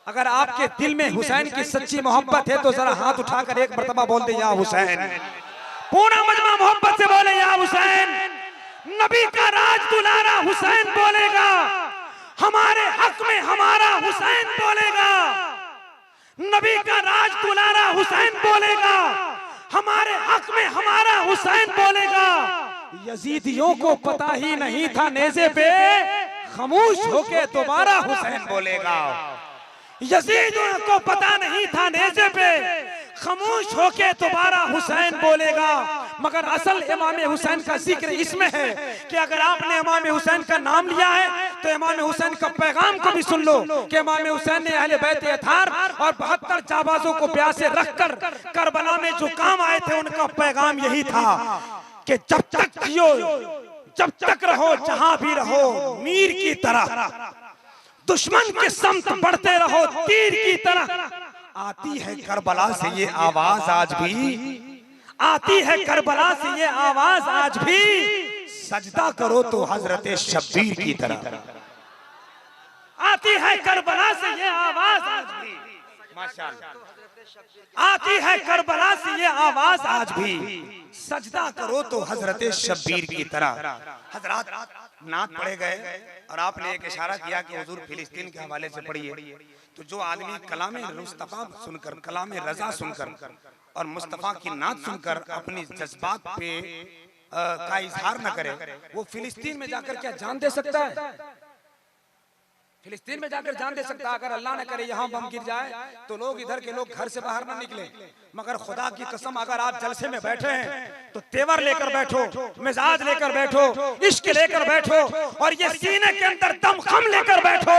अगर आपके दिल में हुसैन की सच्ची मोहब्बत है तो जरा हाथ उठाकर एक मर्तबा बोल दे या हुसैन। पूरा मजमा मोहब्बत से बोले या हुसैन। नबी का राज दुलारा हुसैन बोलेगा, हमारे हक में हमारा हुसैन बोलेगा। नबी का राज दुलारा हुसैन बोलेगा, हमारे हक में हमारा हुसैन बोलेगा। यजीदियों को पता ही नहीं था नेज़े पे, खामोश होके दोबारा हुसैन बोलेगा। यजीदियों को पता नहीं था नेज़े पे, खामोश होके दोबारा हुसैन बोलेगा। मगर असल इमाम हुसैन का जिक्र इसमें है कि अगर आपने इमाम हुसैन का नाम लिया है तो इमाम हुसैन का पैगाम को भी सुन लो कि इमाम हुसैन ने अहले बैत अतार और 72 जाबाजों को ब्याह से रखकर करबला में जो काम आए थे उनका पैगाम यही था कि जब तक जियो, जब तक रहो, जहां भी रहो, मीर की तरह, दुश्मन के समत बढ़ते रहो तीर की तरह। आती है करबला से ये आवाज आज भी, आती है करबला से ये आवाज आज भी, सजदा करो तो हजरत शब्बीर की तरह। आती है करबला से ये आवाज आज भी, माशाअल्लाह, आती है करबला से ये आवाज आज भी, सजदा करो तो हजरत शब्बीर की तरह। हजरात नात पढ़े गए और आपने एक इशारा किया कि हुजूर फिलिस्तीन के हवाले से पढ़िए। तो जो आदमी कलाम मुस्तफा सुनकर, कलाम रजा सुनकर और मुस्तफा की नात सुनकर अपनी जज्बात पे का इजहार न करे, वो फिलिस्तीन में जाकर क्या जान दे सकता है? फिलिस्तीन में जाकर जान दे सकता है? अगर अल्लाह न करे यहाँ बम गिर जाए तो लोग इधर के लोग घर से बाहर ना निकले। मगर खुदा की कसम अगर आप जलसे में बैठे हैं तो तेवर लेकर बैठो, मिजाज लेकर बैठो, इश्क लेकर बैठो और ये सीने के अंदर दम खम लेकर बैठो।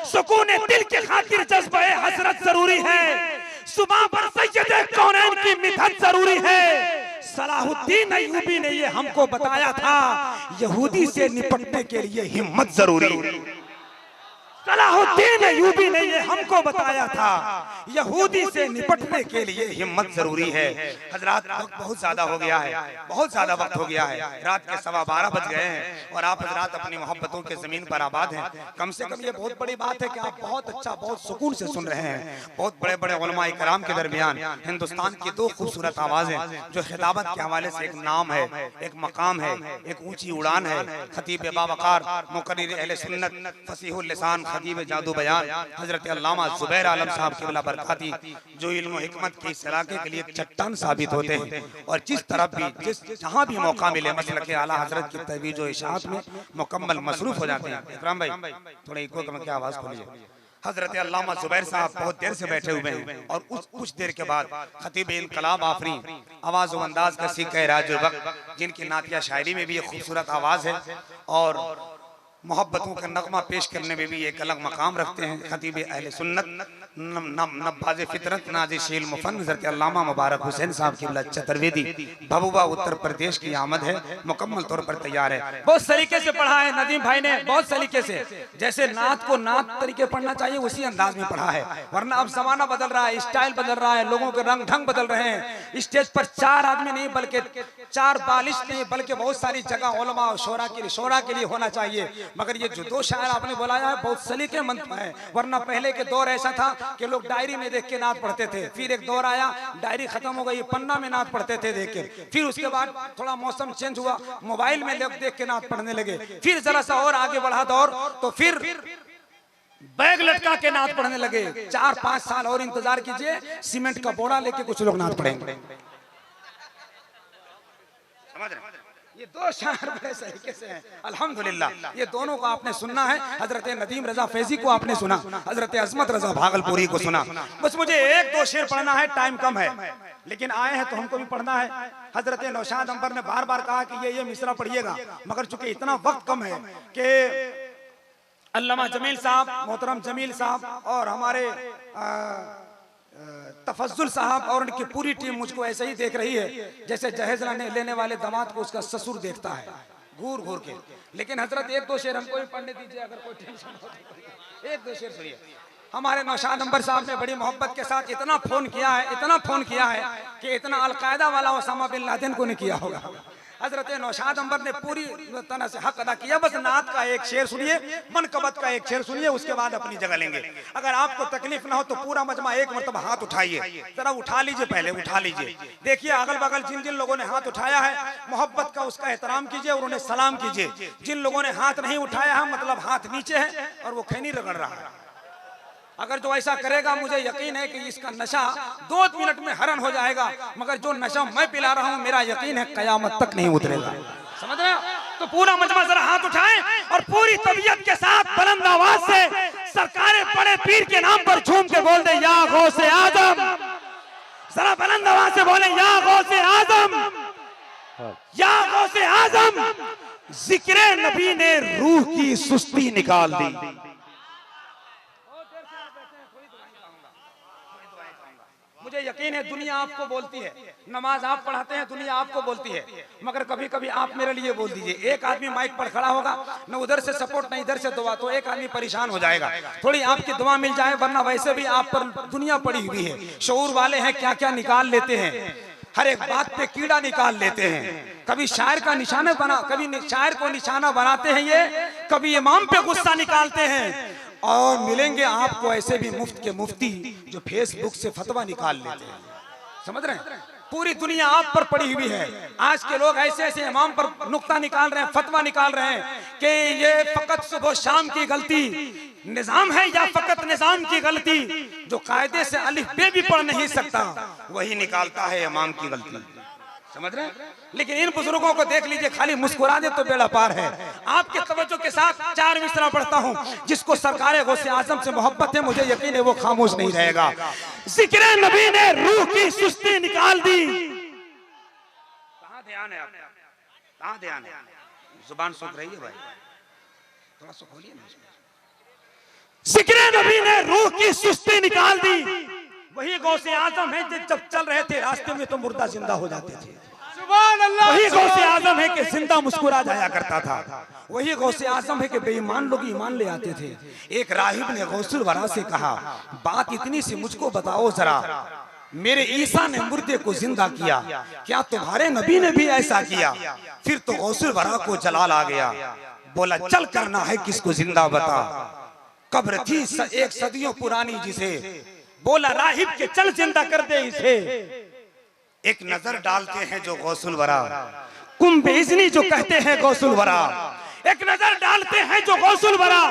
सुकून दिल के खातिर जज्बे हसरत जरूरी है, सुबह पर सैयदे कौनैन की मिन्नत जरूरी है। सलाहुद्दीन अय्यूबी ने ये हमको बताया था, यहूदी से निपटने के लिए हिम्मत जरूरी है। सलाहुद्दीन अय्यूबी ने ये हमको बताया था, यहूदी से निपटने के लिए हिम्मत जरूरी है। हजरात वक्त बहुत ज्यादा हो गया है, बहुत ज्यादा वक्त हो गया है, रात के 12:15 बज गए हैं और आप हजरात अपनी मोहब्बतों के जमीन पर आबाद हैं। कम से कम ये बहुत बड़ी बात है कि आप बहुत अच्छा, बहुत सुकून से सुन रहे हैं। बहुत बड़े बड़े उलमाए कराम के दरमियान हिंदुस्तान की दो खूबसूरत आवाजें जो खिताबत के हवाले से एक नाम है, एक मकाम है, एक ऊंची उड़ान है। खतीब बावकार, मुकर्रिर अहले सुन्नत, फसीहुल लिसान, खतीब जादू बयान हजरत अल्लामा जुबैर आलम साहब की बला बरकाती, जो इल्म और हिकमत के इस इलाके के लिए चट्टान साबित होते हैं और जिस तरफ भी, जिस जहां भी मौका मिले मसलक के आला हजरत की तहवीज और इशाअत में मुकम्मल मसरूफ हो जाते हैं। इकराम भाई थोड़ा इको कम की आवाज खोलिए। हजरत अल्लामा जुबैर साहब बहुत देर से बैठे हुए हैं और कुछ देर के बाद खतीब इनकलाब आफरी, आवाज व अंदाज का सीखा राजुल वक्त, जिनकी नातिया शायरी में भी एक खूबसूरत आवाज है और मोहब्बतों का नगमा पेश करने में भी एक अलग मकाम रखते हैं। खतीब अहले सुन्नत, नब्बाज़े फितरत, नाज़िशील मुफन हज़रत अल्लामा मुबारक हुसैन साहब की चतुर्वेदी भभुआ उत्तर प्रदेश की आमद है, मुकम्मल तौर पर तैयार है। बहुत सलीके से पढ़ा है नदीम भाई ने, बहुत सलीके से, जैसे नात को नात तरीके पढ़ना चाहिए उसी अंदाज में पढ़ा है। वरना अब जमाना बदल रहा है, स्टाइल बदल रहा है, लोगों के रंग ढंग बदल रहे हैं। स्टेज पर 4 आदमी नहीं बल्कि 4 बालिश नहीं बल्कि बहुत सारी जगह उलमा और शोरा के लिए होना चाहिए। मगर ये जो 2 शायर आपने बुलाया है बहुत सलीकेमंद है। वरना पहले के दौर ऐसा था कि लोग डायरी में देख के नात पढ़ते थे, फिर एक दौर आया डायरी खत्म हो गई, पन्ना में नात पढ़ते थे देख के, फिर उसके बाद थोड़ा मौसम चेंज हुआ, मोबाइल में लोग देख के नात पढ़ने लगे, फिर जरा सा और आगे बढ़ा दौर तो फिर बैग लटका के नात पढ़ने लगे। 4-5 साल और इंतजार कीजिए, सीमेंट का बोरा लेके कुछ लोग नात पढ़ेंगे। समझ रहे? ये 2 शायर बड़े सलीके से हैं अल्हम्दुलिल्लाह। ये दोनों को आपने सुनना है। हजरत नदीम रजा फैजी को आपने सुना, हजरत अजमत रजा भागलपुरी को सुना। बस मुझे 1-2 शेर पढ़ना है, टाइम कम है लेकिन आए हैं तो हमको भी पढ़ना है। हजरत नौशाद अंबर ने बार-बार कहा कि ये मिसरा पढ़िएगा, मगर चूंकि इतना वक्त कम है कि अल्लामा जमील साहब, मोहतरम जमील साहब और हमारे तफज्जुल साहब और उनकी पूरी टीम मुझको ऐसे ही देख रही है जैसे जहेज लेने वाले दामाद को उसका ससुर देखता है घूर घूर के। लेकिन हजरत 1-2 शेर हमको भी पढ़ने दीजिए, अगर कोई टेंशन हो तो 1-2 शेर सुनिए। हमारे नौशाद अंबर साहब ने बड़ी मोहब्बत के साथ इतना फोन किया है कि इतना अलकायदा वाला ओसामा बिन लादेन को नहीं किया होगा। हजरत नौशाद अंबर ने पूरी तरह से हक अदा किया। बस नात का एक शेर सुनिए, मनकबत का एक शेर सुनिए, उसके बाद अपनी जगह लेंगे। अगर आपको तकलीफ ना हो तो पूरा मजमा एक मरतबा हाथ उठाइए, जरा उठा लीजिए, पहले उठा लीजिए। देखिए अगल बगल जिन जिन लोगों ने हाथ उठाया है, मोहब्बत का उसका एहतराम कीजिए और उन्हें सलाम कीजिए। जिन लोगों ने हाथ नहीं उठाया है, मतलब हाथ नीचे है और वो खैनी रगड़ रहा है, अगर जो ऐसा करेगा मुझे यकीन है कि इसका नशा 2 मिनट में हरण हो जाएगा, मगर जो नशा मैं पिला रहा हूं मेरा यकीन है कयामत तक नहीं उतरेगा। समझ रहे हो? तो पूरा मजमा जरा हाथ उठाएं और पूरी तबीयत के साथ बुलंद आवाज से सरकारे बड़े पीर के नाम पर झूम के बोल दे, या गौसे आजम। जरा बुलंद आवाज से बोले, या गौसे आजम, या गौसे आजम। जिक्र नबी ने रूह की सुस्ती निकाल दी। मुझे यकीन है दुनिया आपको बोलती है, नमाज आप पढ़ाते हैं, दुनिया आपको बोलती है, मगर कभी कभी आप मेरे लिए बोल दीजिए। एक आदमी माइक पर खड़ा होगा, न उधर से सपोर्ट न इधर से दुआ, तो एक आदमी परेशान हो जाएगा। थोड़ी आपकी दुआ मिल जाए, वरना वैसे भी आप पर दुनिया पड़ी हुई है। शऊर वाले हैं क्या क्या निकाल लेते हैं, हर एक बात पे कीड़ा निकाल लेते हैं। कभी शायर का निशाना बना, कभी शायर को निशाना बनाते हैं ये, कभी इमाम पे गुस्सा निकालते हैं। और मिलेंगे आपको ऐसे भी मुफ्त के मुफ्ती जो फेसबुक से फतवा निकाल लेते हैं। समझ रहे हैं? पूरी दुनिया आप पर पड़ी हुई है। आज के लोग ऐसे ऐसे इमाम पर नुक्ता निकाल रहे हैं, फतवा निकाल रहे हैं कि ये फकत सुबह शाम की गलती निजाम है या फकत निजाम की गलती। जो कायदे से अलिफ बे भी पढ़ नहीं सकता वही निकालता है इमाम की गलती। समझ रहे हैं? लेकिन इन बुजुर्गों को देख लीजिए, खाली मुस्कुरा दे तो बेड़ा पार है। आपके तवज्जो के साथ 4 मिसरा पढ़ता हूं। जिसको सरकारे गौसे आजम से मोहब्बत है, मुझे यकीन है वो खामोश नहीं रहेगा। जिक्र नबी ने रूह की सुस्ती निकाल दी। कहां ध्यान है आपका? कहां ध्यान है? जुबान सूख रही है भाई, थोड़ा सा खोलिए ना। जिक्र नबी ने रूह की सुस्ती निकाल दी। वही गौसे आजम है जब चल रहे थे रास्ते में तो मुर्दा जिंदा हो जाते थे। वही गौसे आजम है कि जिंदा मुस्कुरा जाया करता था। वही गौसे आजम है कि बेईमान लोग ईमान ले आते थे। एक राहिब ने गौसुल वरा से कहा, बात इतनी सी मुझको बताओ जरा, मेरे ईसा ने मुर्दे को जिंदा किया, क्या तुम्हारे नबी ने भी ऐसा किया? फिर तो गौसुल वरा को जलाल आ गया। बोला, चल करना है किसको जिंदा बता। कब्र थी एक सदियों पुरानी जिसे, बोला राहिब के चल जिंदा कर दे इसे। एक नजर डालते हैं जो गौसुल वरा, कुम बेइज़्नी जो कहते हैं गौसुल वरा। एक नजर डालते हैं जो गौसुल वरा,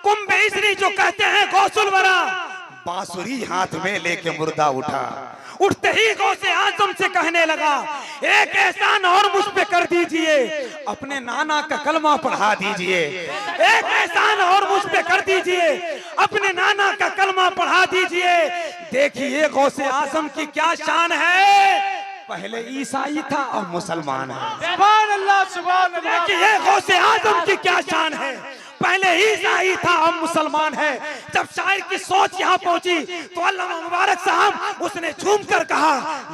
कुम बेइज़्नी जो कहते हैं गौसुल वरा। बांसुरी हाथ में लेके मुर्दा उठा, उठते ही गौसे आजम से कहने लगा, एक एहसान और मुझ पे कर दीजिए, अपने नाना का कलमा पढ़ा दीजिए। एक एहसान और मुझ पे कर दीजिए, अपने नाना का कलमा पढ़ा दीजिए। देखिए गौसे आजम की क्या शान है, पहले ईसाई था और मुसलमान है। सुभान अल्लाह, सुभान अल्लाह। देखिए गौसे आजम की क्या शान है, पहले ईसाई था अब मुसलमान है। जब शायर की सोच यहाँ पहुंची तो अल्लाह मुबारक साहब उसने झूम कर कहा,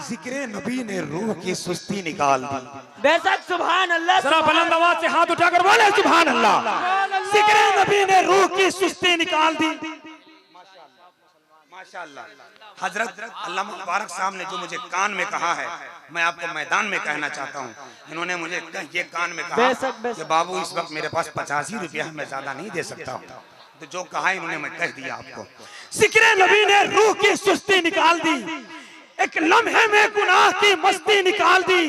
जिक्र नबी ने रूह की सुस्ती निकाल दी। बेशक सुभान अल्लाह। जरा बुलंद आवाज से हाथ उठाकर बोले सुभान अल्लाह। जिक्र नबी ने रूह की सुस्ती निकाल दी। माशाअल्लाह। हजरत अल्लाह मुबारक साहब ने जो मुझे कान में कहा है, मैं आपको मैदान में कहना चाहता हूँ। इन्होंने मुझे ये कान में कहा कि बाबू इस वक्त मेरे पास 85 रुपया है, मैं ज्यादा नहीं दे सकता हूँ। तो जो कहा इन्होंने मैं कह दिया आपको। जिक्र नबी ने रूह की सुस्ती निकाल दी, एक लम्हे में गुनाह की मस्ती निकाल दी।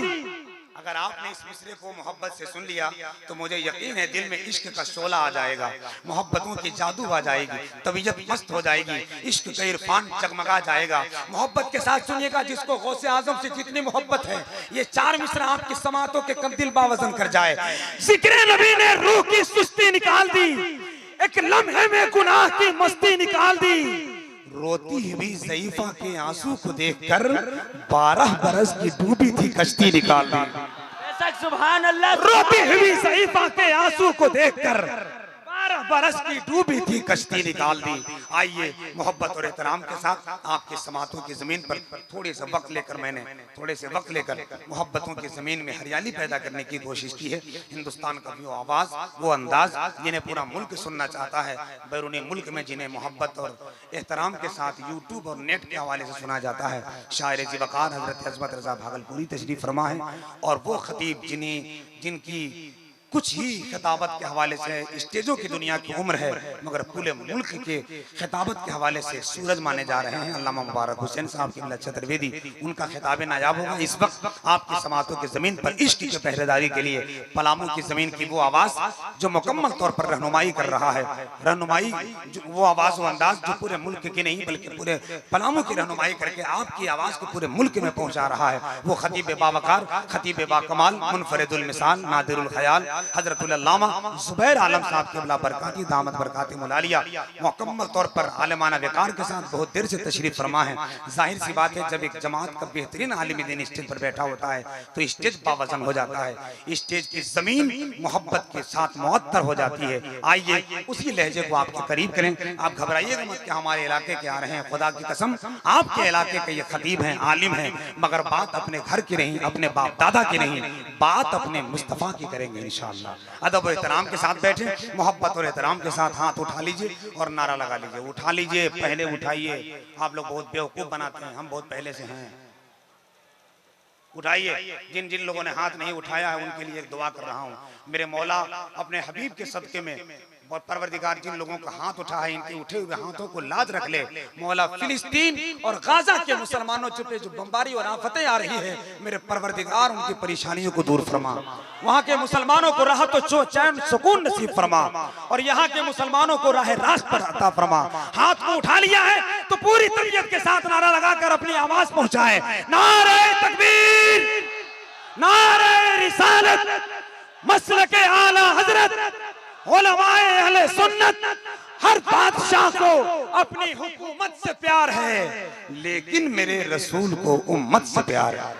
अगर आपने इस मिसरे को मोहब्बत से सुन लिया तो मुझे यकीन है दिल में इश्क का शोला आ जाएगा, मोहब्बतों की जादू आ जाएगी, तबीयत मस्त हो जाएगी, इश्क का इरफान जगमगा जाएगा। मोहब्बत के साथ सुनिएगा, जिसको गौसे आजम से जितनी मोहब्बत है ये 4 मिसरा आपकी समातों के कंदिल बावजन कर जाए। जिक्र नबी ने रूह की सुस्ती निकाल दी, एक लम्हे में गुनाह की मस्ती निकाल दी। रोती हुई ज़ईफा के आंसू को देखकर 12 बरस की डूबी थी कश्ती निकाल दी। सुभान अल्लाह। रोती हुई ज़ईफा के आंसू को देखकर 12 बरस की डूबी थी कश्ती निकाल दी। आइए मोहब्बत और एहतराम के साथ आपके समातों की जमीन पर थोड़े से वक्त लेकर मोहब्बतों की जमीन में हरियाली पैदा करने की कोशिश की है। हिंदुस्तान का वो आवाज, वो अंदाज जिन्हें पूरा मुल्क सुनना चाहता है, बैरूनी मुल्क में जिन्हें मोहब्बत और एहतराम के साथ यूट्यूब और नेट के हवाले से सुना जाता है, शायर ज़िवकार हजरत अज़मत रज़ा भागलपुरी तशरीफ फरमा है। और वो खतीब जिनकी कुछ ही खिताबत के हवाले से स्टेजों की दुनिया की उम्र है, मगर पूरे मुल्क के खिताबत के हवाले से सूरज माने जा रहे हैं। अल्लामा मुबारक हुसैन साहब की चतुर्वेदी, उनका खिताब नायाब होगा। इस वक्त आपकी समातों की जमीन पर इश्क की पहरेदारी के लिए पलामू की जमीन की वो आवाज जो मुकम्मल तौर पर रहनुमाई कर रहा है, रहनुमाई वो आवाज, वो अंदाज जो पूरे मुल्क की नहीं बल्कि पूरे पलामू की रहनुमाई करके आपकी आवाज को पूरे मुल्क में पहुंचा रहा है, वो खतीब बावकार, खतीब बाकमाल, मुनफरिदुल मिसाल, नादिरुल ख्याल हजरतुल अल्लामा ज़ुबैर आलम साहब क़िबला बरकाती दामत बरकाती मुलालिया मुकम्मल तौर पर आलिमाना वक़ार के साथ बहुत देर से तशरीफ फरमा है। जाहिर सी बात है, जब एक जमात का बेहतरीन आलिम दीन स्टेज पर बैठा होता है तो स्टेज बावजन हो जाता है, स्टेज की जमीन मोहब्बत के साथ मुअत्तर हो जाती है। आइए उसी लहजे को आपके करीब करें। आप घबराइएगा मत कि हमारे इलाके के आ रहे हैं, खुदा की कसम आपके इलाके के ये खतीब हैं, आलिम हैं, मगर बात अपने घर की नहीं, अपने बाप दादा की नहीं, बात अपने मुस्तफ़ा की करेंगे इंशाअल्लाह। अदब और एहतराम के साथ बैठे, मोहब्बत और एहतराम के साथ हाथ उठा लीजिए और नारा लगा लीजिए। उठा लीजिए, पहले उठाइए। आप लोग बहुत बेवकूफ बनाते हैं, हम बहुत पहले से हैं। उठाइए। जिन जिन लोगों ने हाथ नहीं उठाया है उनके लिए एक दुआ कर रहा हूँ। मेरे मौला अपने हबीब के सदके में और परवरदिगार जिन लोगों का हाथ उठा है, इनके उठे हुए हाथों को लाज रख ले। मौला फिलिस्तीन और गाजा के मुसलमानों पे जो बमबारी और आफतें आ रही है, मेरे परवरदिगार उनकी परेशानियों को दूर फरमा। वहाँ के मुसलमानों को राहत और चैन सुकून नसीब फरमा और यहाँ के मुसलमानों को राह रास्त पर अता फरमा। हाथ को उठा लिया है तो पूरी तबीयत के साथ नारा लगाकर अपनी आवाज पहुंचाए, नारे तकबीर, नारे रिसालत, मसलके आला हजरत, उलमाए अहले सुन्नत। हर बादशाह को अपनी हुकूमत से प्यार है, लेकिन मेरे रसूल को उम्मत से प्यार है।